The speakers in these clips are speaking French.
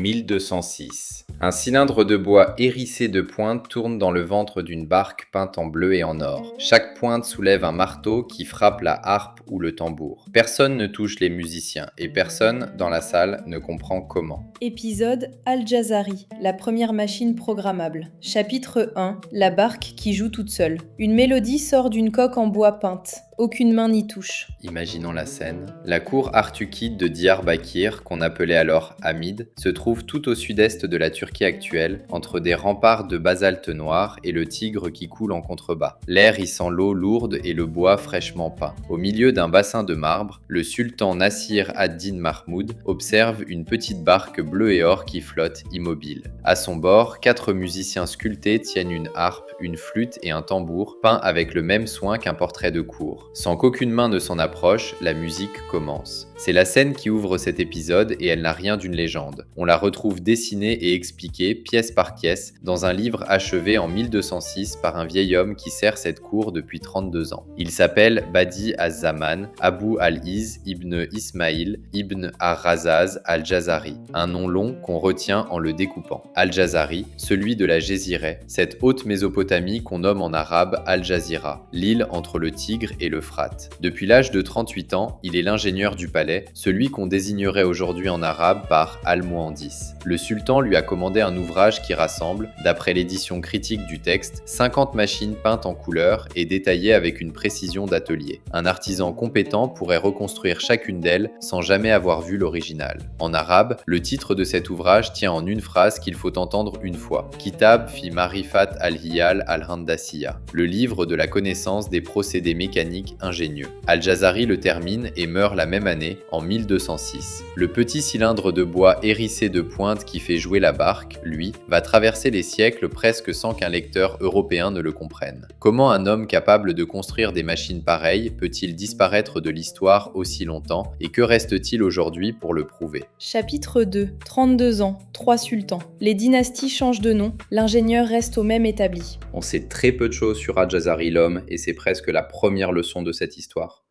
1206. Un cylindre de bois hérissé de pointes tourne dans le ventre d'une barque peinte en bleu et en or. Chaque pointe soulève un marteau qui frappe la harpe ou le tambour. Personne ne touche les musiciens et personne dans la salle ne comprend comment. Épisode Al-Jazari, la première machine programmable. Chapitre 1, la barque qui joue toute seule. Une mélodie sort d'une coque en bois peinte. Aucune main n'y touche. Imaginons la scène. La cour artukide de Diyarbakir, qu'on appelait alors Hamid, se trouve tout au sud-est de la Turquie actuelle, entre des remparts de basalte noir et le Tigre qui coule en contrebas. L'air y sent l'eau lourde et le bois fraîchement peint. Au milieu d'un bassin de marbre, le sultan Nasir ad-Din Mahmoud observe une petite barque bleue et or qui flotte immobile. À son bord, 4 musiciens sculptés tiennent une harpe, une flûte et un tambour, peints avec le même soin qu'un portrait de cour. Sans qu'aucune main ne s'en approche, la musique commence. C'est la scène qui ouvre cet épisode et elle n'a rien d'une légende. On la retrouve dessinée et expliquée, pièce par pièce, dans un livre achevé en 1206 par un vieil homme qui sert cette cour depuis 32 ans. Il s'appelle Badi az-Zaman, Abu al-Iz ibn Ismail ibn ar-Razaz al-Jazari, un nom long qu'on retient en le découpant. Al-Jazari, celui de la Jésireh, cette haute Mésopotamie qu'on nomme en arabe Al-Jazira, l'île entre le Tigre et l'Euphrate. Depuis l'âge de 38 ans, il est l'ingénieur du palais, celui qu'on désignerait aujourd'hui en arabe par Al-Muhandis. Le sultan lui a commandé un ouvrage qui rassemble, d'après l'édition critique du texte, 50 machines peintes en couleur et détaillées avec une précision d'atelier. Un artisan compétent pourrait reconstruire chacune d'elles sans jamais avoir vu l'original. En arabe, le titre de cet ouvrage tient en une phrase qu'il faut entendre une fois. Kitab fi Marifat al-Hiyal al-Handasiya, le livre de la connaissance des procédés mécaniques ingénieux. Al-Jazari le termine et meurt la même année, en 1206. Le petit cylindre de bois hérissé de pointes qui fait jouer la barque, lui, va traverser les siècles presque sans qu'un lecteur européen ne le comprenne. Comment un homme capable de construire des machines pareilles peut-il disparaître de l'histoire aussi longtemps et que reste-t-il aujourd'hui pour le prouver ? Chapitre 2, 32 ans, 3 sultans. Les dynasties changent de nom, l'ingénieur reste au même établi. On sait très peu de choses sur Al-Jazari l'homme et c'est presque la première leçon de cette histoire.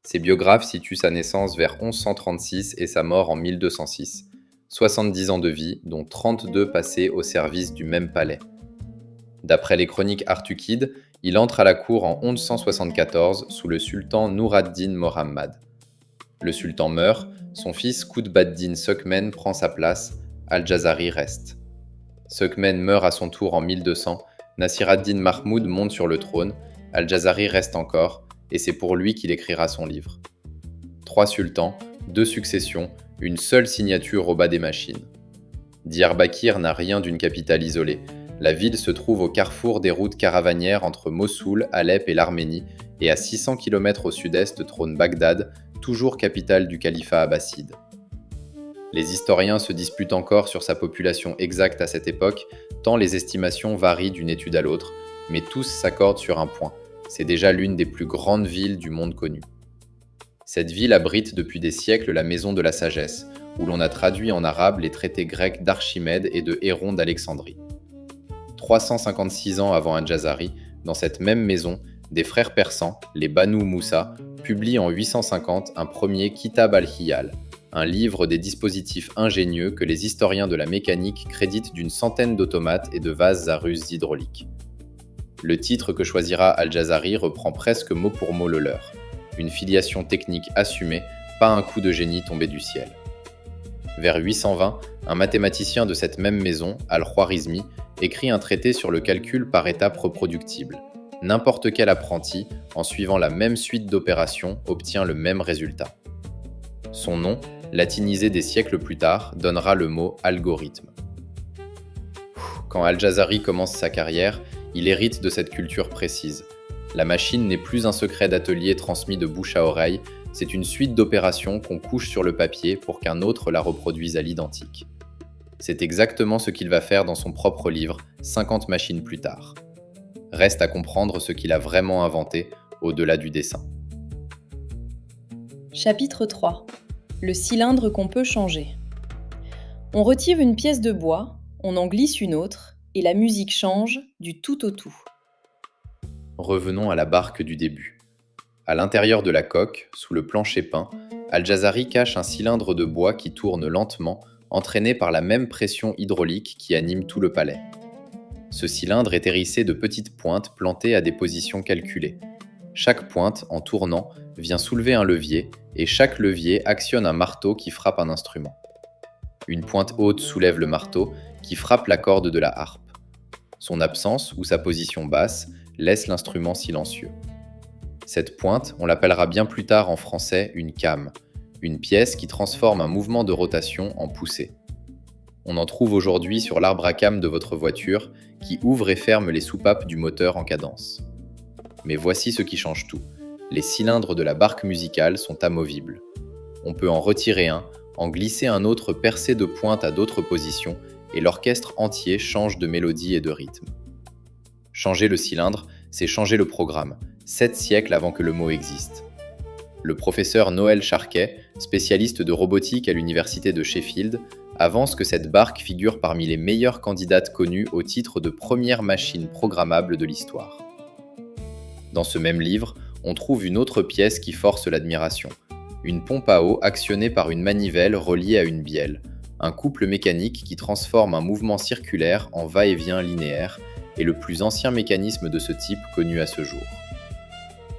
Ses biographes situent sa naissance vers 1136 et sa mort en 1206. 70 ans de vie, dont 32 passés au service du même palais. D'après les chroniques artukides, il entre à la cour en 1174 sous le sultan Nur ad-Din Mohammad. Le sultan meurt, son fils Qutb-ad-Din Sökmen prend sa place, Al-Jazari reste. Sökmen meurt à son tour en 1200, Nasir ad-Din Mahmoud monte sur le trône, Al-Jazari reste encore, et c'est pour lui qu'il écrira son livre. 3 sultans, 2 successions, une seule signature au bas des machines. Diyarbakir n'a rien d'une capitale isolée. La ville se trouve au carrefour des routes caravanières entre Mossoul, Alep et l'Arménie, et à 600 km au sud-est trône Bagdad, toujours capitale du califat abbasside. Les historiens se disputent encore sur sa population exacte à cette époque, tant les estimations varient d'une étude à l'autre, mais tous s'accordent sur un point. C'est déjà l'une des plus grandes villes du monde connu. Cette ville abrite depuis des siècles la maison de la sagesse, où l'on a traduit en arabe les traités grecs d'Archimède et de Héron d'Alexandrie. 356 ans avant Al-Jazari, dans cette même maison, des frères persans, les Banu Moussa, publient en 850 un premier Kitab al-Hiyal, un livre des dispositifs ingénieux que les historiens de la mécanique créditent d'une centaine d'automates et de vases à ruses hydrauliques. Le titre que choisira Al-Jazari reprend presque mot pour mot le leur. Une filiation technique assumée, pas un coup de génie tombé du ciel. Vers 820, un mathématicien de cette même maison, Al-Khwarizmi, écrit un traité sur le calcul par étapes reproductibles. N'importe quel apprenti, en suivant la même suite d'opérations, obtient le même résultat. Son nom, latinisé des siècles plus tard, donnera le mot algorithme. Quand Al-Jazari commence sa carrière, il hérite de cette culture précise. La machine n'est plus un secret d'atelier transmis de bouche à oreille, c'est une suite d'opérations qu'on couche sur le papier pour qu'un autre la reproduise à l'identique. C'est exactement ce qu'il va faire dans son propre livre, 50 machines plus tard. Reste à comprendre ce qu'il a vraiment inventé, au-delà du dessin. Chapitre 3. Le cylindre qu'on peut changer. On retire une pièce de bois, on en glisse une autre, et la musique change du tout au tout. Revenons à la barque du début. À l'intérieur de la coque, sous le plancher peint, Al-Jazari cache un cylindre de bois qui tourne lentement, entraîné par la même pression hydraulique qui anime tout le palais. Ce cylindre est hérissé de petites pointes plantées à des positions calculées. Chaque pointe, en tournant, vient soulever un levier, et chaque levier actionne un marteau qui frappe un instrument. Une pointe haute soulève le marteau, qui frappe la corde de la harpe. Son absence ou sa position basse laisse l'instrument silencieux. Cette pointe, on l'appellera bien plus tard en français une came, une pièce qui transforme un mouvement de rotation en poussée. On en trouve aujourd'hui sur l'arbre à cames de votre voiture qui ouvre et ferme les soupapes du moteur en cadence. Mais voici ce qui change tout. Les cylindres de la barque musicale sont amovibles. On peut en retirer un, en glisser un autre percé de pointe à d'autres positions et l'orchestre entier change de mélodie et de rythme. Changer le cylindre, c'est changer le programme, 7 siècles avant que le mot existe. Le professeur Noël Charquet, spécialiste de robotique à l'université de Sheffield, avance que cette barque figure parmi les meilleures candidates connues au titre de première machine programmable de l'histoire. Dans ce même livre, on trouve une autre pièce qui force l'admiration, une pompe à eau actionnée par une manivelle reliée à une bielle, un couple mécanique qui transforme un mouvement circulaire en va-et-vient linéaire, est le plus ancien mécanisme de ce type connu à ce jour.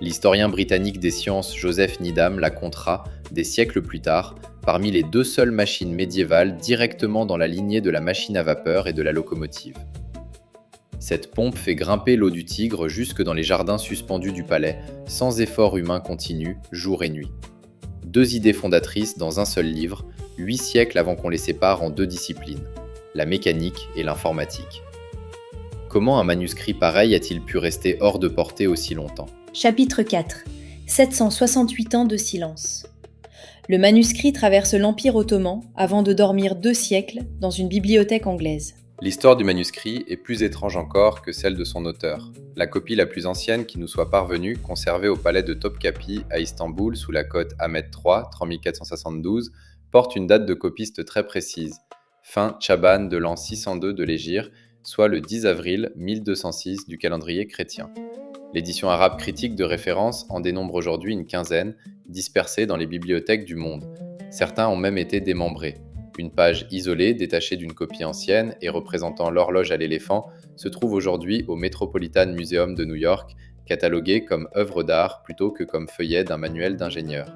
L'historien britannique des sciences Joseph Needham la comptera, des siècles plus tard, parmi les 2 seules machines médiévales directement dans la lignée de la machine à vapeur et de la locomotive. Cette pompe fait grimper l'eau du Tigre jusque dans les jardins suspendus du palais, sans effort humain continu, jour et nuit. 2 idées fondatrices dans un seul livre, 8 siècles avant qu'on les sépare en 2 disciplines, la mécanique et l'informatique. Comment un manuscrit pareil a-t-il pu rester hors de portée aussi longtemps ? Chapitre 4. 768 ans de silence. Le manuscrit traverse l'Empire ottoman avant de dormir 2 siècles dans une bibliothèque anglaise. L'histoire du manuscrit est plus étrange encore que celle de son auteur. La copie la plus ancienne qui nous soit parvenue, conservée au palais de Topkapi à Istanbul sous la cote Ahmed III, 3472, porte une date de copiste très précise, fin Chaban de l'an 602 de l'Hégire, soit le 10 avril 1206 du calendrier chrétien. L'édition arabe critique de référence en dénombre aujourd'hui une quinzaine, dispersées dans les bibliothèques du monde. Certains ont même été démembrés. Une page isolée, détachée d'une copie ancienne et représentant l'horloge à l'éléphant, se trouve aujourd'hui au Metropolitan Museum de New York, cataloguée comme œuvre d'art plutôt que comme feuillet d'un manuel d'ingénieur.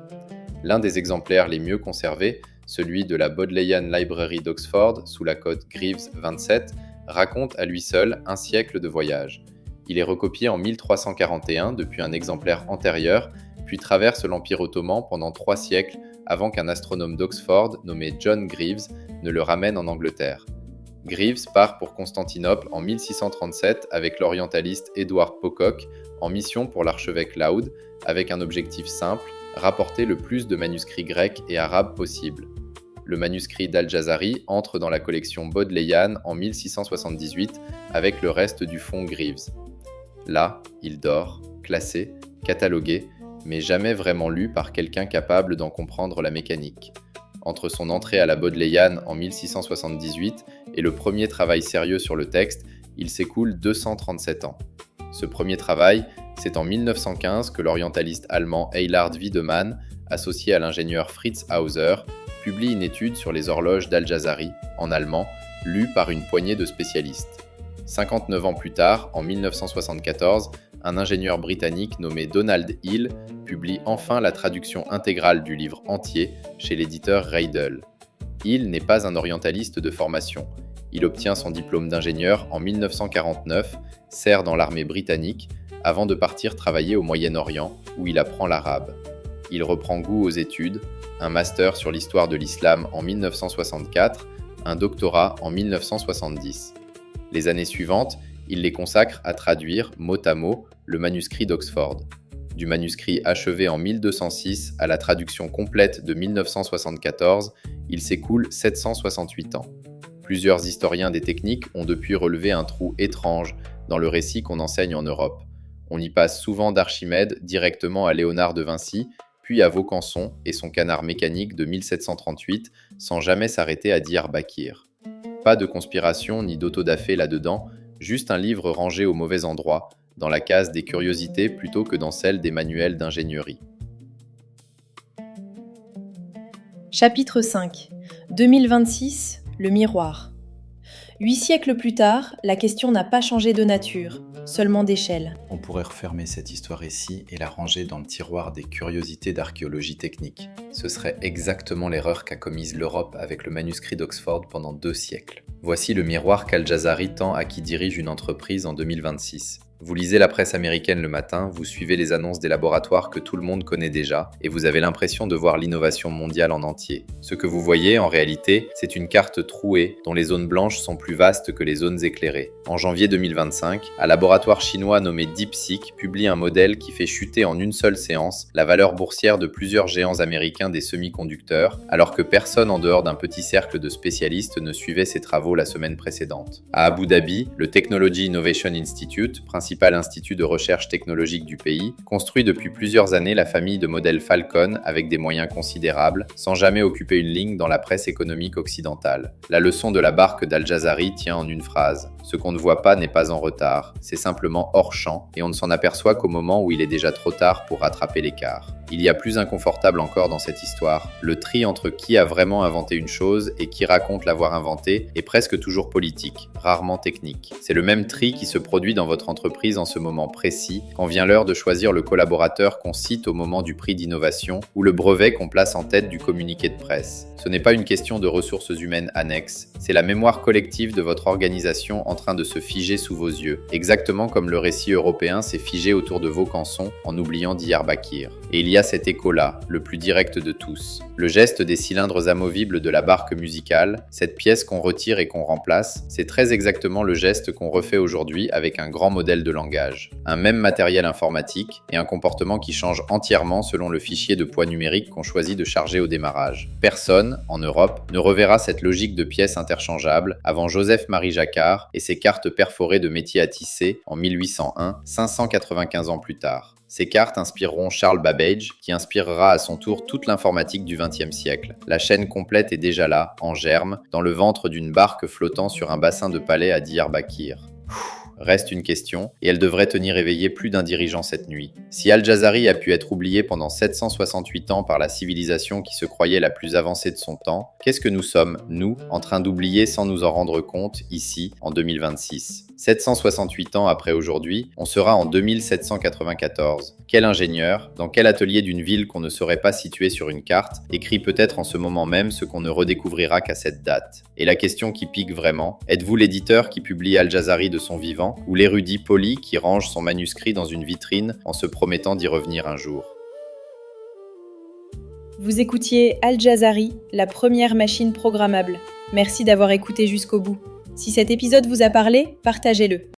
L'un des exemplaires les mieux conservés, celui de la Bodleian Library d'Oxford, sous la cote Greaves 27, raconte à lui seul un siècle de voyage. Il est recopié en 1341 depuis un exemplaire antérieur, puis traverse l'Empire ottoman pendant 3 siècles avant qu'un astronome d'Oxford nommé John Greaves ne le ramène en Angleterre. Greaves part pour Constantinople en 1637 avec l'orientaliste Edward Pocock en mission pour l'archevêque Laud, avec un objectif simple, rapporter le plus de manuscrits grecs et arabes possible. Le manuscrit d'Al-Jazari entre dans la collection Bodleian en 1678 avec le reste du fonds Greaves. Là, il dort, classé, catalogué, mais jamais vraiment lu par quelqu'un capable d'en comprendre la mécanique. Entre son entrée à la Bodleian en 1678 et le premier travail sérieux sur le texte, il s'écoule 237 ans. Ce premier travail, c'est en 1915 que l'orientaliste allemand Eilhard Wiedemann, associé à l'ingénieur Fritz Hauser, publie une étude sur les horloges d'Al-Jazari, en allemand, lue par une poignée de spécialistes. 59 ans plus tard, en 1974, un ingénieur britannique nommé Donald Hill publie enfin la traduction intégrale du livre entier chez l'éditeur Reidel. Hill n'est pas un orientaliste de formation. Il obtient son diplôme d'ingénieur en 1949, sert dans l'armée britannique, avant de partir travailler au Moyen-Orient, où il apprend l'arabe. Il reprend goût aux études, un master sur l'histoire de l'islam en 1964, un doctorat en 1970. Les années suivantes, il les consacre à traduire, mot à mot, le manuscrit d'Oxford. Du manuscrit achevé en 1206 à la traduction complète de 1974, il s'écoule 768 ans. Plusieurs historiens des techniques ont depuis relevé un trou étrange dans le récit qu'on enseigne en Europe. On y passe souvent d'Archimède directement à Léonard de Vinci, puis à Vaucanson et son canard mécanique de 1738, sans jamais s'arrêter à Diyarbakir. Pas de conspiration ni d'autodafé là-dedans, juste un livre rangé au mauvais endroit, dans la case des curiosités plutôt que dans celle des manuels d'ingénierie. Chapitre 5. 2026, le miroir. 8 siècles plus tard, la question n'a pas changé de nature, seulement d'échelle. On pourrait refermer cette histoire ici et la ranger dans le tiroir des curiosités d'archéologie technique. Ce serait exactement l'erreur qu'a commise l'Europe avec le manuscrit d'Oxford pendant 2 siècles. Voici le miroir qu'Al-Jazari tend à qui dirige une entreprise en 2026. Vous lisez la presse américaine le matin, vous suivez les annonces des laboratoires que tout le monde connaît déjà, et vous avez l'impression de voir l'innovation mondiale en entier. Ce que vous voyez, en réalité, c'est une carte trouée dont les zones blanches sont plus vastes que les zones éclairées. En janvier 2025, un laboratoire chinois nommé DeepSeek publie un modèle qui fait chuter en une seule séance la valeur boursière de plusieurs géants américains des semi-conducteurs, alors que personne en dehors d'un petit cercle de spécialistes ne suivait ces travaux la semaine précédente. À Abu Dhabi, le Technology Innovation Institute, principal institut de recherche technologique du pays, construit depuis plusieurs années la famille de modèles Falcon avec des moyens considérables, sans jamais occuper une ligne dans la presse économique occidentale. La leçon de la barque d'Al-Jazari tient en une phrase. Ce qu'on ne voit pas n'est pas en retard, c'est simplement hors champ, et on ne s'en aperçoit qu'au moment où il est déjà trop tard pour rattraper l'écart. Il y a plus inconfortable encore dans cette histoire. Le tri entre qui a vraiment inventé une chose et qui raconte l'avoir inventée est presque toujours politique, rarement technique. C'est le même tri qui se produit dans votre entreprise en ce moment précis, quand vient l'heure de choisir le collaborateur qu'on cite au moment du prix d'innovation ou le brevet qu'on place en tête du communiqué de presse. Ce n'est pas une question de ressources humaines annexes, c'est la mémoire collective de votre organisation en train de se figer sous vos yeux, exactement comme le récit européen s'est figé autour de vos cançons en oubliant Diyarbakir. Et il y a cet écho-là, le plus direct de tous. Le geste des cylindres amovibles de la barque musicale, cette pièce qu'on retire et qu'on remplace, c'est très exactement le geste qu'on refait aujourd'hui avec un grand modèle de langage. Un même matériel informatique et un comportement qui change entièrement selon le fichier de poids numérique qu'on choisit de charger au démarrage. Personne, en Europe, ne reverra cette logique de pièces interchangeables avant Joseph-Marie Jacquard et ses cartes perforées de métier à tisser en 1801, 595 ans plus tard. Ces cartes inspireront Charles Babbage, qui inspirera à son tour toute l'informatique du XXe siècle. La chaîne complète est déjà là, en germe, dans le ventre d'une barque flottant sur un bassin de palais à Diyarbakir. Reste une question, et elle devrait tenir éveillé plus d'un dirigeant cette nuit. Si Al-Jazari a pu être oublié pendant 768 ans par la civilisation qui se croyait la plus avancée de son temps, qu'est-ce que nous sommes, nous, en train d'oublier sans nous en rendre compte, ici, en 2026 ? 768 ans après aujourd'hui, on sera en 2794. Quel ingénieur, dans quel atelier d'une ville qu'on ne saurait pas situer sur une carte, écrit peut-être en ce moment même ce qu'on ne redécouvrira qu'à cette date. Et la question qui pique vraiment, êtes-vous l'éditeur qui publie Al-Jazari de son vivant, ou l'érudit poli qui range son manuscrit dans une vitrine en se promettant d'y revenir un jour ? Vous écoutiez Al-Jazari, la première machine programmable. Merci d'avoir écouté jusqu'au bout. Si cet épisode vous a parlé, partagez-le.